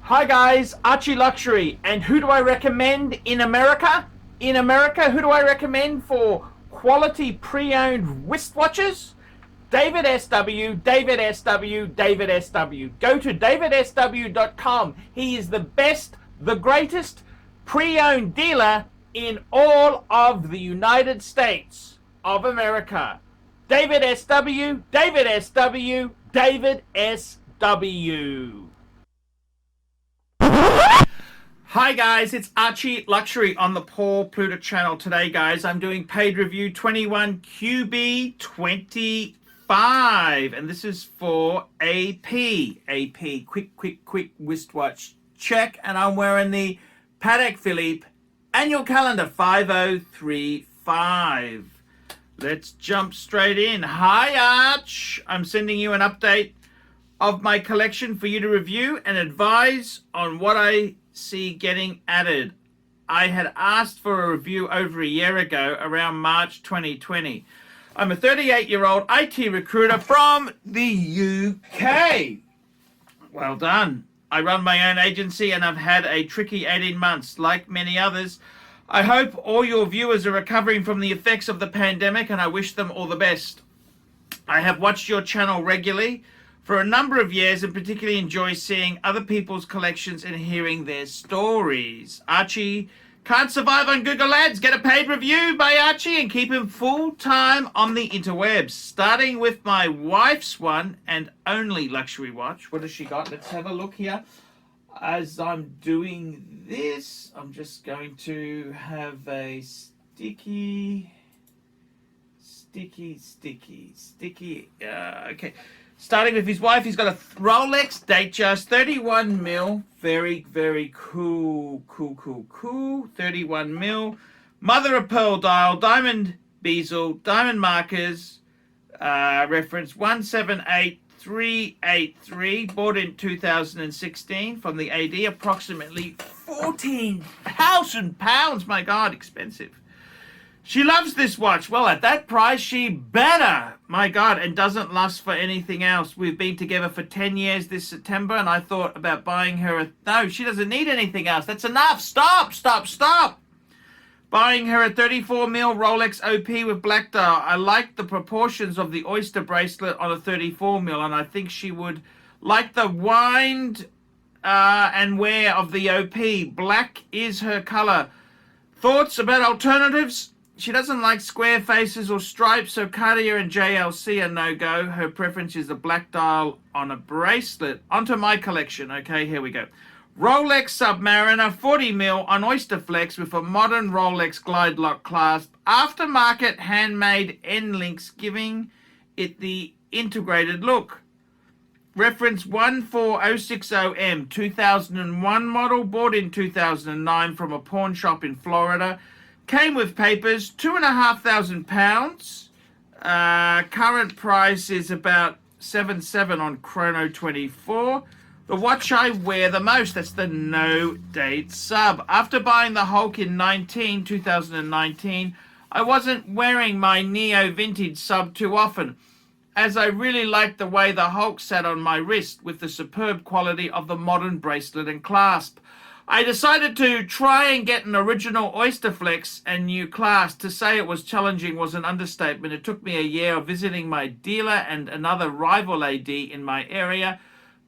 Hi guys, ArchieLuxury, and who do I recommend in America? In America, who do I recommend for quality pre-owned wristwatches? David SW, David SW, David SW. Go to davidsw.com. He is the best, the greatest pre-owned dealer in all of the United States of America. David SW, David SW, David SW. Hi guys, it's ArchieLuxury on the Pluta channel. Today guys, I'm doing paid review 21QB25, and this is for AP, quick wristwatch check, and I'm wearing the Patek Philippe annual calendar 5035. Let's jump straight in. Hi Arch, I'm sending you an update of my collection for you to review and advise on what I see getting added. I had asked for a review over a year ago, around March 2020. I'm a 38-year-old IT recruiter from the UK. Well done. I run my own agency and I've had a tricky 18 months, like many others. I hope all your viewers are recovering from the effects of the pandemic, and I wish them all the best. I have watched your channel regularly for a number of years and particularly enjoy seeing other people's collections and hearing their stories. Archie can't survive on Google Ads. Get a paid review by Archie and keep him full-time on the interwebs. Starting with my wife's one and only luxury watch. What has she got? Let's have a look here. As I'm doing this, I'm just going to have a sticky. Okay. Starting with his wife, he's got a Rolex Datejust 31 mil. Very cool. 31 mil. Mother of pearl dial, diamond bezel, diamond markers, reference 178383, bought in 2016 from the AD, approximately £14,000. My God, expensive. She loves this watch. Well, at that price, she better. My God, and doesn't lust for anything else. We've been together for 10 years this September, and I thought about buying her a... No, she doesn't need anything else. That's enough. Stop. Buying her a 34 mil Rolex OP with black dial. I like the proportions of the oyster bracelet on a 34 mil, and I think she would like the wind and wear of the OP. Black is her color. Thoughts about alternatives? She doesn't like square faces or stripes, so Cartier and JLC are no-go. Her preference is the black dial on a bracelet. Onto my collection. Okay, here we go. Rolex Submariner 40 mil on Oyster Flex with a modern Rolex glide lock clasp. Aftermarket handmade end links, giving it the integrated look. Reference 14060M, 2001 model, bought in 2009 from a pawn shop in Florida. Came with papers, £2,500. Current price is about 7.7 on Chrono 24. The watch I wear the most, that's the no date sub. After buying the Hulk in 2019, I wasn't wearing my Neo vintage sub too often, as I really liked the way the Hulk sat on my wrist with the superb quality of the modern bracelet and clasp. I decided to try and get an original Oyster Flex and new clasp. To say it was challenging was an understatement. It took me a year of visiting my dealer and another rival AD in my area.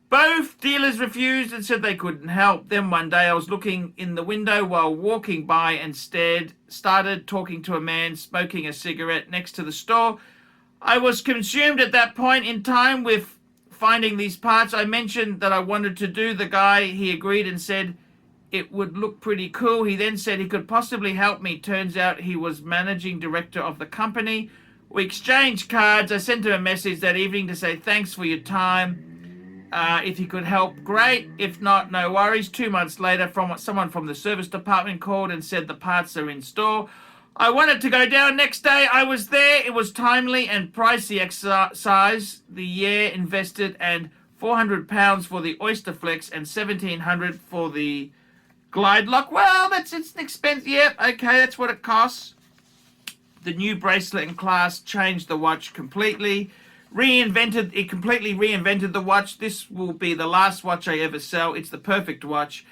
Both dealers refused and said they couldn't help. Then one day I was looking in the window while walking by and started talking to a man smoking a cigarette next to the store. I was consumed at that point in time with finding these parts. I mentioned that I wanted to do the guy. He agreed and said it would look pretty cool. He then said he could possibly help me. Turns out he was managing director of the company. We exchanged cards. I sent him a message that evening to say thanks for your time. If he could help, great. If not, no worries. 2 months later, someone from the service department called and said the parts are in store. I wanted to go down next day. I was there. It was timely and pricey exercise. The year invested, and £400 for the Oyster Flex and $1,700 for the glide lock. Well, it's an expense. Yeah, okay, that's what it costs. The new bracelet and clasp changed the watch completely. It completely reinvented the watch. This will be the last watch I ever sell. It's the perfect watch.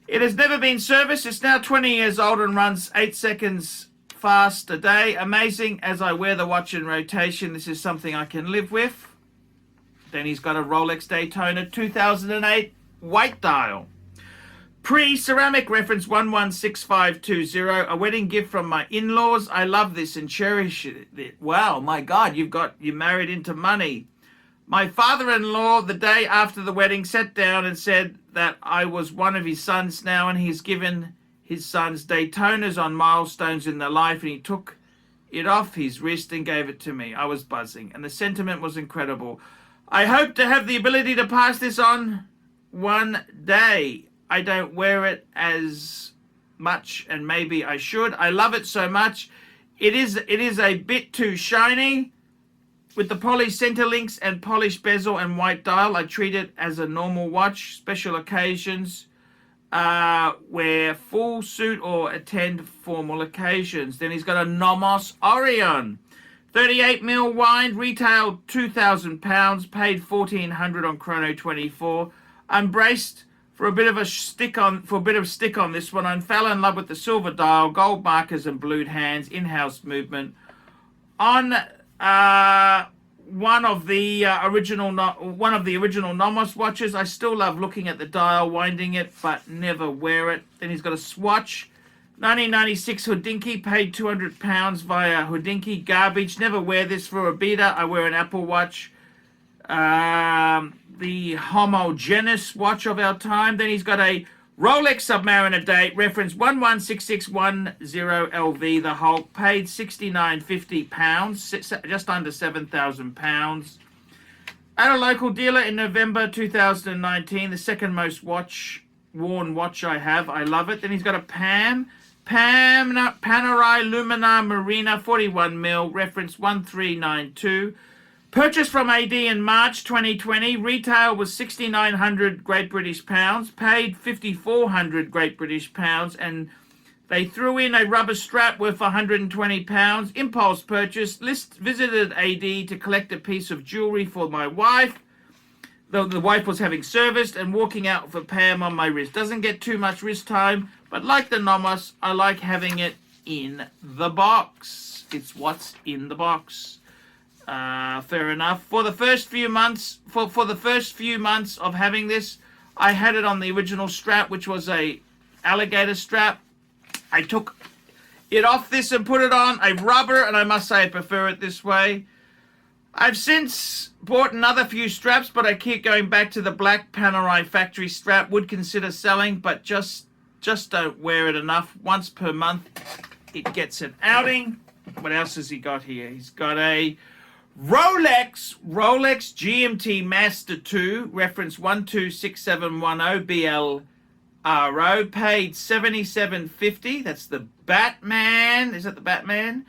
It has never been serviced. It's now 20 years old and runs 8 seconds fast a day. Amazing as I wear the watch in rotation. This is something I can live with. Then he's got a Rolex Daytona 2008 white dial. Pre-ceramic, reference 116520. A wedding gift from my in-laws. I love this and cherish it. Wow, my God, you married into money. My father-in-law, the day after the wedding, sat down and said that I was one of his sons now, and he's given his sons Daytonas on milestones in their life, and he took it off his wrist and gave it to me. I was buzzing, and the sentiment was incredible. I hope to have the ability to pass this on one day. I don't wear it as much, and maybe I should. I love it so much. It is a bit too shiny. With the polished center links and polished bezel and white dial, I treat it as a normal watch. Special occasions, wear full suit or attend formal occasions. Then he's got a Nomos Orion. 38 mil wind, retailed £2,000, paid $1,400 on Chrono 24. I'm braced for a bit of stick on this one. I fell in love with the silver dial, gold markers and blued hands, in-house movement. On one of the original Nomos watches. I still love looking at the dial, winding it, but never wear it. Then he's got a swatch. 1996 Hodinkee, paid £200 via Hodinkee. Garbage. Never wear this for a beta. I wear an Apple Watch. The homogeneous watch of our time. Then he's got a Rolex Submariner date, reference 116610LV, the Hulk, paid £69.50, just under £7,000. At a local dealer in November 2019, the second most worn watch I have. I love it. Then he's got a Panerai Lumina Marina 41 mil, reference 1392. Purchased from AD in March 2020. Retail was 6,900 Great British pounds. Paid 5,400 Great British pounds. And they threw in a rubber strap worth 120 pounds. Impulse purchase. Visited AD to collect a piece of jewelry for my wife. The wife was having serviced and walking out for Pam on my wrist. Doesn't get too much wrist time. But like the Nomos, I like having it in the box. It's what's in the box. Fair enough. For the first few months, for the first few months of having this, I had it on the original strap, which was a alligator strap. I took it off this and put it on a rubber, and I must say I prefer it this way. I've since bought another few straps, but I keep going back to the black Panerai factory strap. Would consider selling, but just don't wear it enough. Once per month, it gets an outing. What else has he got here? He's got a Rolex GMT Master 2, reference 126710 BLRO, paid $77.50. That's the Batman. Is that the Batman?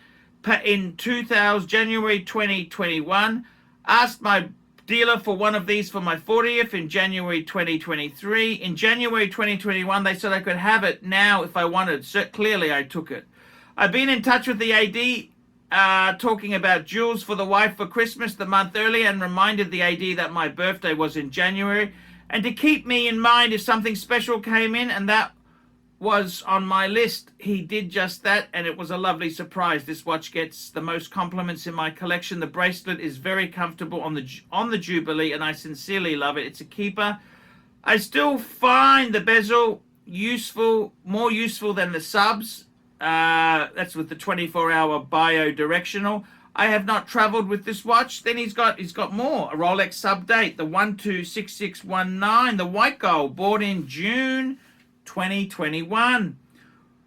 In January 2021. Asked my dealer for one of these for my 40th in January 2023. In January 2021, they said I could have it now if I wanted. So clearly, I took it. I've been in touch with the AD, talking about jewels for the wife for Christmas the month earlier, and reminded the AD that my birthday was in January, and to keep me in mind if something special came in, and that was on my list. He did just that, and it was a lovely surprise. This watch gets the most compliments in my collection. The bracelet is very comfortable on the Jubilee, and I sincerely love it. It's a keeper. I still find the bezel more useful than the subs. That's with the 24-hour bio-directional. I have not traveled with this watch. Then he's got more. A Rolex sub date, the 126619, the white gold, bought in June 2021.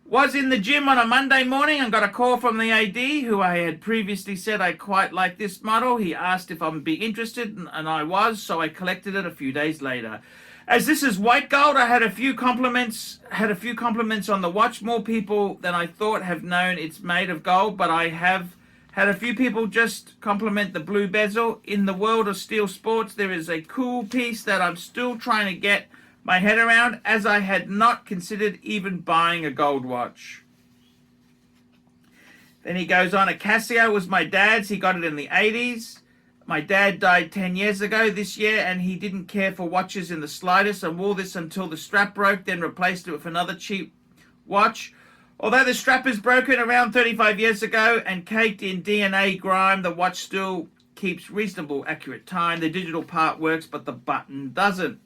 Was in the gym on a Monday morning and got a call from the AD, who I had previously said I quite like this model. He asked if I'd be interested, and I was, so I collected it a few days later. As this is white gold, I had a few compliments on the watch. More people than I thought have known it's made of gold, but I have had a few people just compliment the blue bezel. In the world of steel sports, there is a cool piece that I'm still trying to get my head around, as I had not considered even buying a gold watch. Then he goes on, a Casio was my dad's. He got it in the 80s. My dad died 10 years ago this year, and he didn't care for watches in the slightest and wore this until the strap broke, then replaced it with another cheap watch. Although the strap is broken around 35 years ago and caked in DNA grime, the watch still keeps reasonable accurate time. The digital part works, but the button doesn't.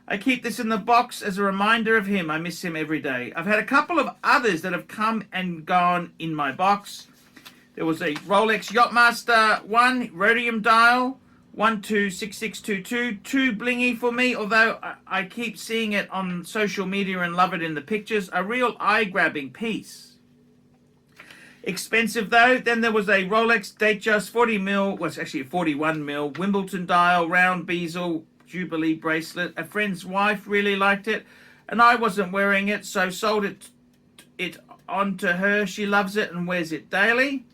I keep this in the box as a reminder of him. I miss him every day. I've had a couple of others that have come and gone in my box. There was a Rolex Yachtmaster 1 rhodium dial, 126622, too blingy for me, although I keep seeing it on social media and love it in the pictures. A real eye-grabbing piece. Expensive though. Then there was a Rolex Datejust 40mm, well it's actually a 41mm, Wimbledon dial, round bezel, Jubilee bracelet. A friend's wife really liked it, and I wasn't wearing it, so sold it on to her. She loves it and wears it daily.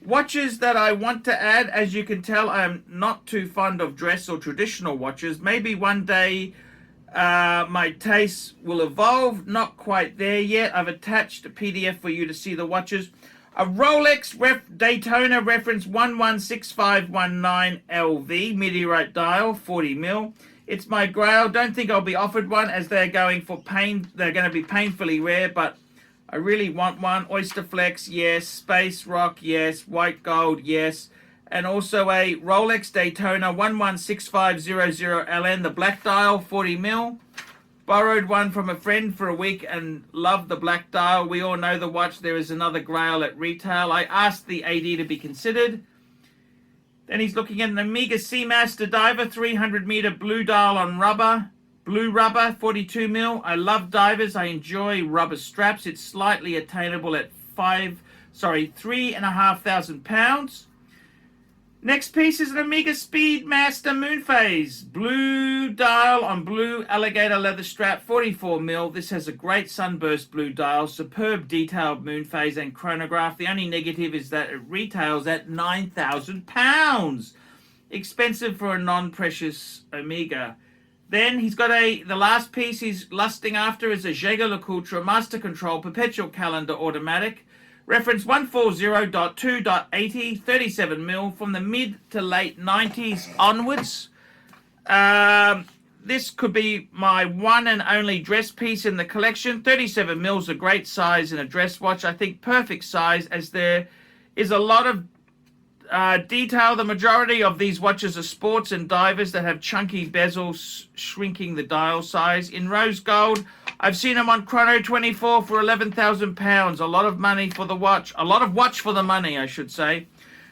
Watches that I want to add. As you can tell, I am not too fond of dress or traditional watches. Maybe one day my tastes will evolve. Not quite there yet. I've attached a PDF for you to see the watches. A Rolex Daytona reference 116519 LV meteorite dial, 40mm. It's my grail. Don't think I'll be offered one, as they're going to be painfully rare, but I really want one. Oyster Flex, yes. Space Rock, yes. White Gold, yes. And also a Rolex Daytona 116500LN, the black dial, 40mm. Borrowed one from a friend for a week and loved the black dial. We all know the watch. There is another grail at retail. I asked the AD to be considered. Then he's looking at an Omega Seamaster Diver 300-meter blue dial on rubber. Blue rubber, 42mm. I love divers. I enjoy rubber straps. It's slightly attainable at 3,500 pounds. Next piece is an Omega Speedmaster Moonphase. Blue dial on blue alligator leather strap, 44mm. This has a great sunburst blue dial, superb detailed moonphase and chronograph. The only negative is that it retails at 9,000 pounds. Expensive for a non-precious Omega. Then he's got the last piece he's lusting after is a Jaeger-LeCoultre Master Control Perpetual Calendar Automatic. Reference 140.2.80, 37mm from the mid to late 90s onwards. This could be my one and only dress piece in the collection. 37mm is a great size in a dress watch. I think perfect size, as there is a lot of detail. The majority of these watches are sports and divers that have chunky bezels, shrinking the dial size. In rose gold, I've seen them on Chrono 24 for 11,000 pounds. A lot of money for the watch. A lot of watch for the money, I should say.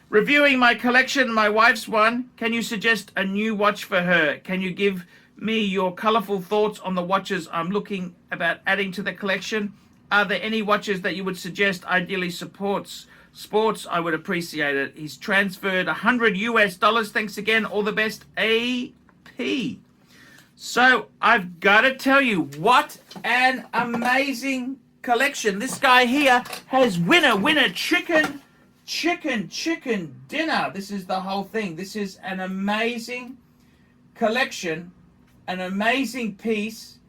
Reviewing my collection, my wife's one. Can you suggest a new watch for her? Can you give me your colourful thoughts on the watches I'm looking about adding to the collection? Are there any watches that you would suggest? Ideally sports, I would appreciate it. He's transferred $100. Thanks again. All the best, AP. So I've got to tell you, what an amazing collection. This guy here has winner chicken dinner. This is the whole thing. This is an amazing collection, an amazing piece,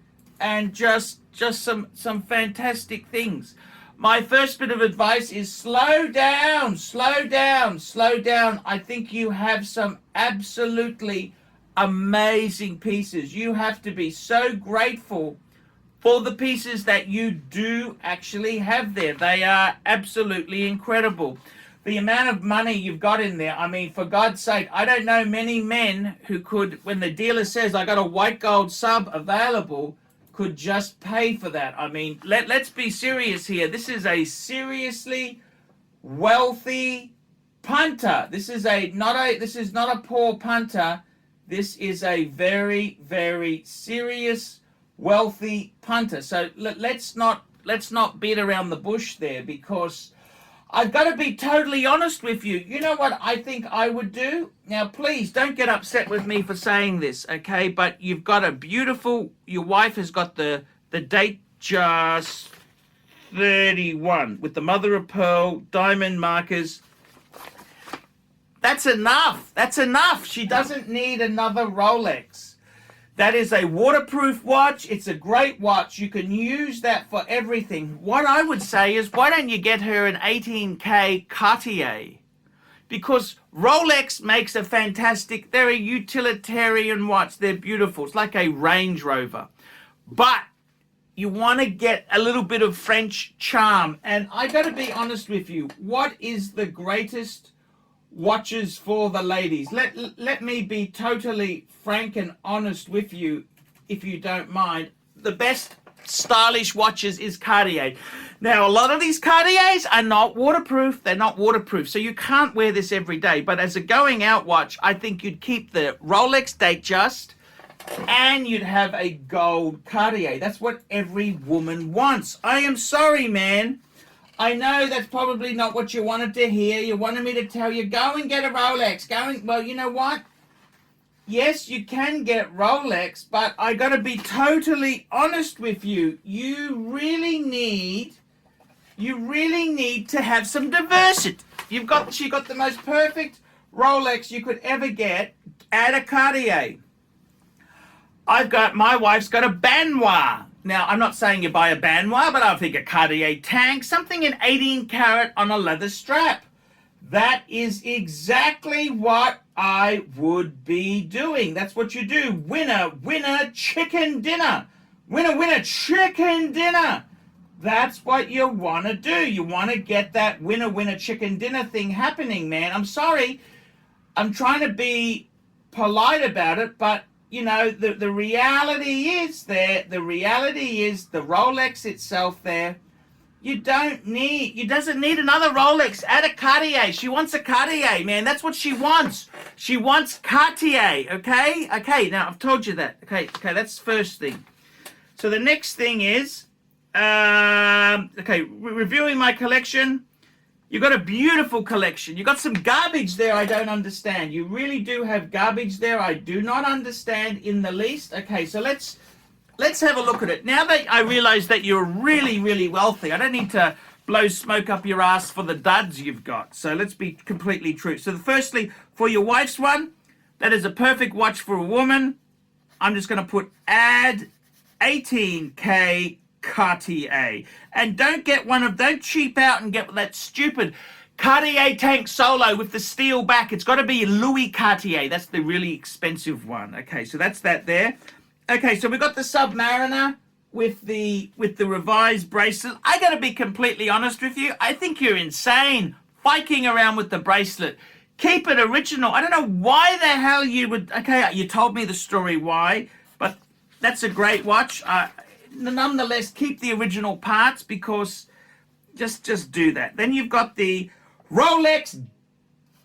and just some fantastic things. My first bit of advice is slow down. I think you have some absolutely amazing pieces. You have to be so grateful for the pieces that you do actually have there. They are absolutely incredible. The amount of money you've got in there, I mean, for God's sake, I don't know many men who could, when the dealer says, I got a white gold sub available, could just pay for that. I mean, let's be serious here. This is a seriously wealthy punter. This is not a poor punter. This is a very, very serious, wealthy punter. So let's not beat around the bush there, because I've got to be totally honest with you. You know what I think I would do? Now, please don't get upset with me for saying this, okay? But you've got a beautiful, your wife has got the Datejust 31 with the mother of pearl, diamond markers. That's enough. That's enough. She doesn't need another Rolex. That is a waterproof watch. It's a great watch. You can use that for everything. What I would say is, why don't you get her an 18K Cartier? because Rolex makes a fantastic, they're a utilitarian watch. They're beautiful. It's like a Range Rover. But you want to get a little bit of French charm. And I got to be honest with you. What is the greatest watches for the ladies? Let me be totally frank and honest with you, if you don't mind. The best stylish watches is Cartier. Now, a lot of these Cartiers are not waterproof. They're not waterproof, so you can't wear this every day. But as a going out watch, I think you'd keep the Rolex Datejust, and you'd have a gold Cartier. That's what every woman wants. I am sorry, man. I know that's probably not what you wanted to hear. You wanted me to tell you, go and get a Rolex. Well, you know what? Yes, you can get Rolex, but I got to be totally honest with you. You really need to have some diversity. She got the most perfect Rolex you could ever get at a Cartier. My wife's got a Benoit. Now, I'm not saying you buy a Benoit, but I think a Cartier tank, something in 18 karat on a leather strap. That is exactly what I would be doing. That's what you do. Winner, winner, chicken dinner. Winner, winner, chicken dinner. That's what you want to do. You want to get that winner, winner, chicken dinner thing happening, man. I'm sorry. I'm trying to be polite about it, but you know, the reality is there. The reality is the Rolex itself there. You doesn't need another Rolex at a Cartier. She wants a Cartier, man. That's what she wants. She wants Cartier, okay? Okay, now I've told you that. Okay, that's the first thing. So the next thing is, reviewing my collection. You got a beautiful collection. You got some garbage there I don't understand. You really do have garbage there I do not understand in the least. Okay, so let's have a look at it. Now that I realize that you're really, really wealthy, I don't need to blow smoke up your ass for the duds you've got. So let's be completely true. So firstly, for your wife's one, that is a perfect watch for a woman. I'm just going to put add 18K Cartier. And don't cheap out and get that stupid Cartier tank solo with the steel back. It's got to be Louis Cartier. That's the really expensive one. Okay, so that's that there. Okay, so we've got the Submariner with the revised bracelet. I got to be completely honest with you. I think you're insane fiking around with the bracelet. Keep it original. I don't know why the hell you would... Okay, you told me the story why, but that's a great watch. Nonetheless, keep the original parts because just do that. Then you've got the Rolex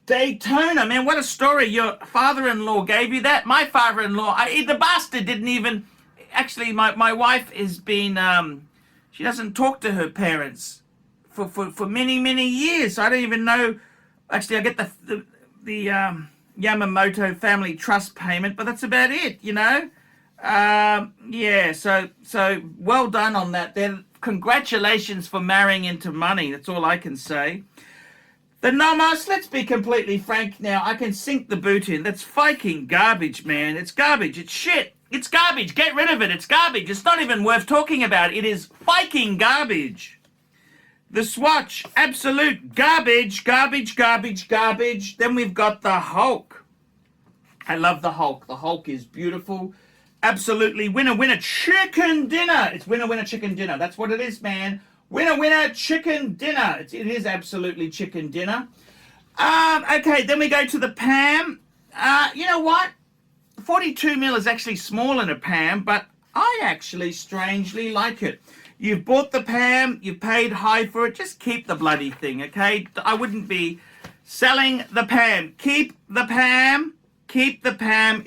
Daytona. Man, what a story. Your father-in-law gave you that. My father-in-law, the bastard didn't even... Actually, my wife has been... she doesn't talk to her parents for many, many years. I don't even know... Actually, I get the Yamamoto family trust payment, but that's about it, you know? Yeah, so well done on that. Then congratulations for marrying into money. That's all I can say. The Nomos, let's be completely frank now. I can sink the boot in. That's fucking garbage, man. It's garbage. It's shit. It's garbage. Get rid of it. It's garbage. It's not even worth talking about. It is fucking garbage. The Swatch, absolute garbage, garbage, garbage, garbage. Then we've got the Hulk. I love the Hulk. The Hulk is beautiful. Absolutely winner, winner, chicken dinner. It's winner, winner, chicken dinner. That's what it is, man. Winner, winner, chicken dinner. It is absolutely chicken dinner. Okay, then we go to the Pam. You know what? 42 mil is actually small in a Pam, but I actually strangely like it. You've bought the Pam, you paid high for it, just keep the bloody thing, okay? I wouldn't be selling the Pam. Keep the Pam, keep the Pam.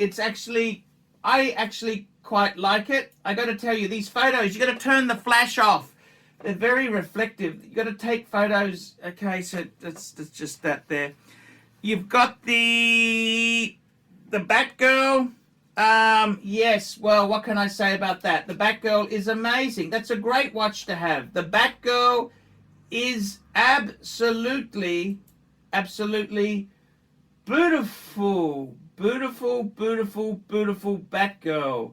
I actually quite like it. I got to tell you, these photos, you got to turn the flash off. They're very reflective. You got to take photos. Okay, so that's just that there. You've got the Batgirl. Yes, well, what can I say about that? The Batgirl is amazing. That's a great watch to have. The Batgirl is absolutely beautiful. Beautiful, beautiful, beautiful Batgirl.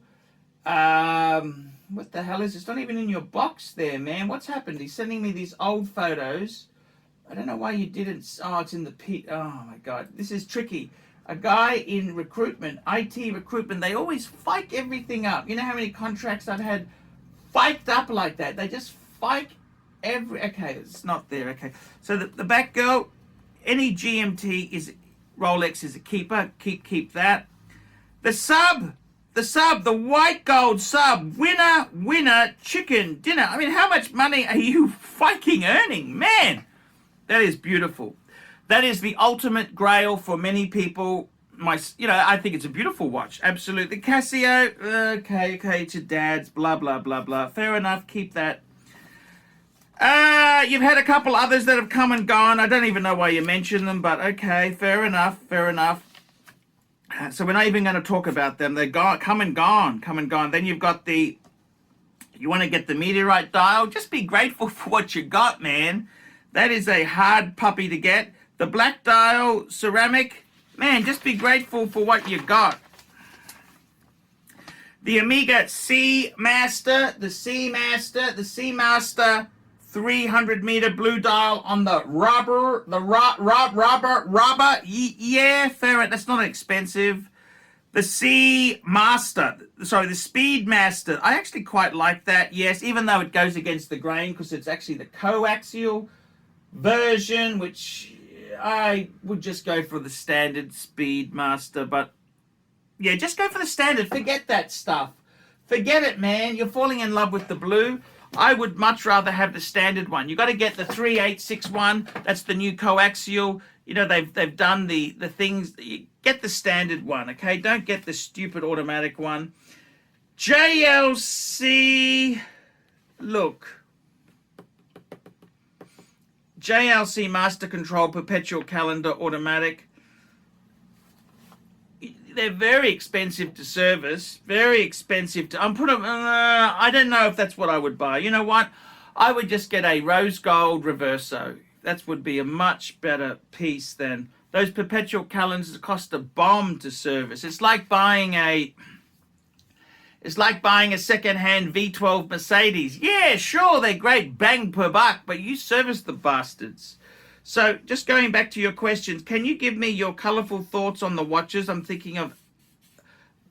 What the hell is this? It's not even in your box there, man. What's happened? He's sending me these old photos. I don't know why you didn't. Oh, it's in the pit. Oh my God, this is tricky. A guy in recruitment, IT recruitment, they always fike everything up. You know how many contracts I've had fiked up like that? They just fike okay, it's not there. Okay, so the back girl, any GMT is Rolex is a keeper. Keep that. The sub, the white gold sub, winner, chicken dinner. I mean, how much money are you fucking earning, man? That is beautiful. That is the ultimate grail for many people. I think it's a beautiful watch. Absolutely. Casio, okay, it's your dad's, blah, blah, blah, blah. Fair enough, keep that. You've had a couple others that have come and gone. I don't even know why you mentioned them, but okay, fair enough. So we're not even going to talk about them. They're come and gone. Then you've got you want to get the meteorite dial. Just be grateful for what you got, man. That is a hard puppy to get. The black dial ceramic, man, just be grateful for what you got. The Omega Seamaster, the Seamaster 300 meter blue dial on the rubber, yeah, fair. That's not expensive. The Seamaster, sorry, the Speedmaster. I actually quite like that, yes, even though it goes against the grain because it's actually the coaxial version, which I would just go for the standard Speedmaster, but yeah, just go for the standard. Forget that stuff. Forget it, man. You're falling in love with the blue. I would much rather have the standard one. You got to get the 3861. That's the new coaxial. You know, they've done the things. You get the standard one, okay? Don't get the stupid automatic one. JLC, look. JLC Master Control Perpetual Calendar Automatic. They're very expensive to service, very expensive to. I don't know if that's what I would buy. You know what? I would just get a rose gold reverso. That would be a much better piece than those perpetual calendars that cost a bomb to service. It's like buying a second-hand V12 Mercedes. Yeah, sure, they're great, bang per buck, but you service the bastards. So just going back to your questions, can you give me your colorful thoughts on the watches I'm thinking of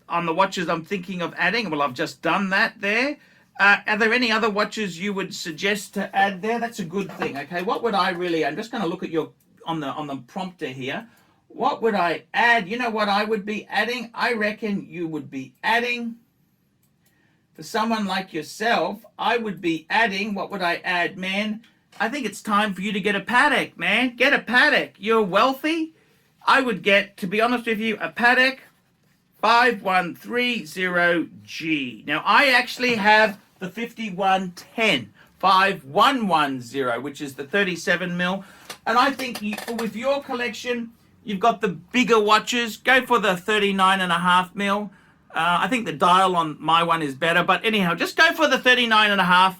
adding? Well, I've just done that there. Are there any other watches you would suggest to add there? That's a good thing. Okay, what would I really, I'm just going to look at your on the prompter here. What would I add? You know what I would be adding? I reckon you would be adding, for someone like yourself, I would be adding, what would I add, man? I think it's time for you to get a Patek, man. Get a Patek. You're wealthy. I would get, to be honest with you, a Patek 5130G. Now, I actually have the 5110, 5110, which is the 37 mil. And I think with your collection, you've got the bigger watches. Go for the 39.5 mil. I think the dial on my one is better. But anyhow, just go for the 39.5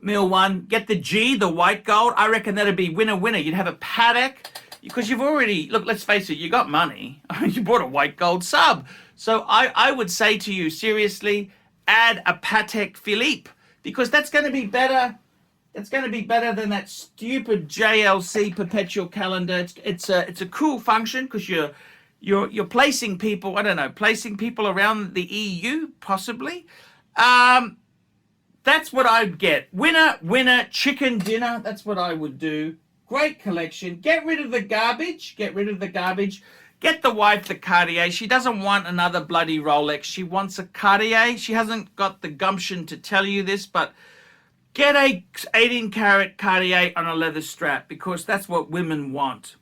mil one. Get the G, the white gold. I reckon that'd be winner. You'd have a Patek because you've already, look, let's face it, you got money. You bought a white gold sub. So I would say to you, seriously, add a Patek Philippe because that's going to be better. It's going to be better than that stupid JLC perpetual calendar. It's a cool function because you're placing people, I don't know, placing people around the EU, possibly. That's what I'd get. Winner, chicken dinner. That's what I would do. Great collection. Get rid of the garbage. Get the wife the Cartier. She doesn't want another bloody Rolex. She wants a Cartier. She hasn't got the gumption to tell you this, but get a 18-karat Cartier on a leather strap because that's what women want.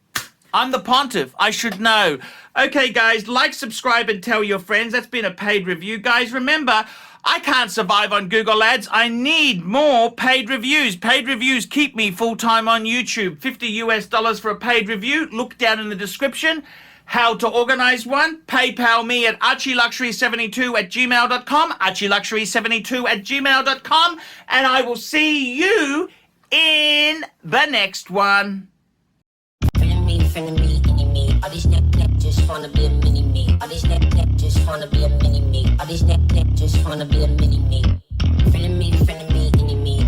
I'm the pontiff. I should know. Okay, guys, like, subscribe, and tell your friends. That's been a paid review. Guys, remember, I can't survive on Google Ads. I need more paid reviews. Paid reviews keep me full-time on YouTube. $50 for a paid review. Look down in the description. How to organize one. PayPal me at ArchieLuxury72@gmail.com. ArchieLuxury72@gmail.com. And I will see you in the next one. Feeling me, all these neck just wanna be a mini me. All these neck just wanna be a mini me. All these neck just wanna be a mini me. Feeling me,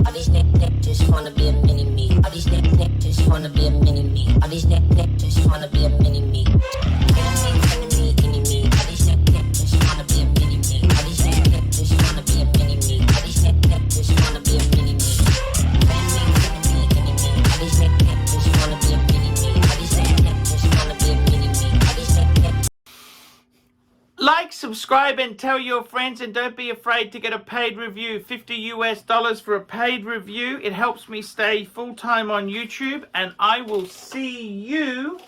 all these neck just wanna be a mini me. All these neck just wanna be a mini. these neck just wanna be a mini me. Enemy, enemy. All these neck just wanna be a mini me. All these neck just wanna be a mini me. All these neck just wanna be a mini me. Enemy, enemy. All these neck just wanna be a mini me. All these neck just wanna be a mini me. All these neck. Like, subscribe, and tell your friends, and don't be afraid to get a paid review. $50 for a paid review. It helps me stay full-time on YouTube, and I will see you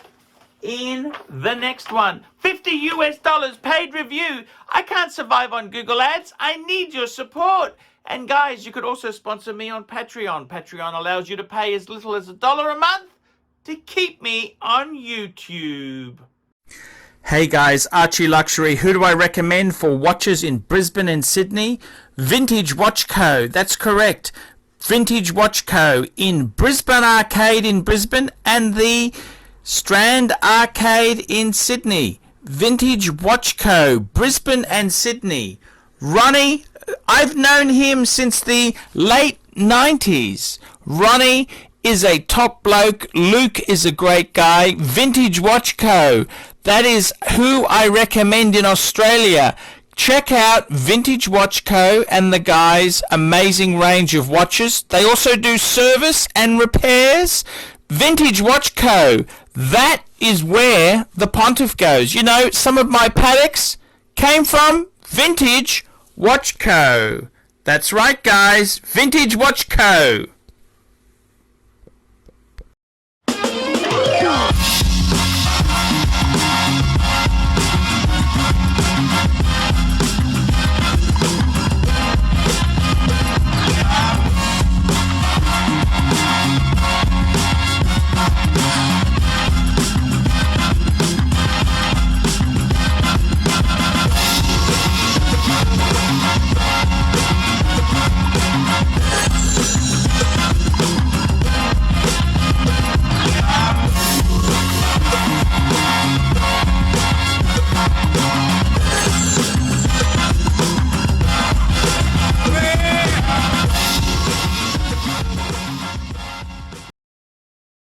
in the next one. $50 paid review. I can't survive on Google Ads. I need your support. And guys, you could also sponsor me on Patreon. Patreon allows you to pay as little as $1 a month to keep me on YouTube. Hey guys, ArchieLuxury. Who do I recommend for watches in Brisbane and Sydney? Vintage Watch Co. That's correct. Vintage Watch Co. in Brisbane Arcade in Brisbane and the Strand Arcade in Sydney. Vintage Watch Co. Brisbane and Sydney. Ronnie, I've known him since the late 90s. Ronnie is a top bloke. Luke is a great guy. Vintage Watch Co. That is who I recommend in Australia. Check out Vintage Watch Co. and the guys' amazing range of watches. They also do service and repairs. Vintage Watch Co. That is where the Pontiff goes. You know, some of my Pateks came from Vintage Watch Co. That's right, guys. Vintage Watch Co.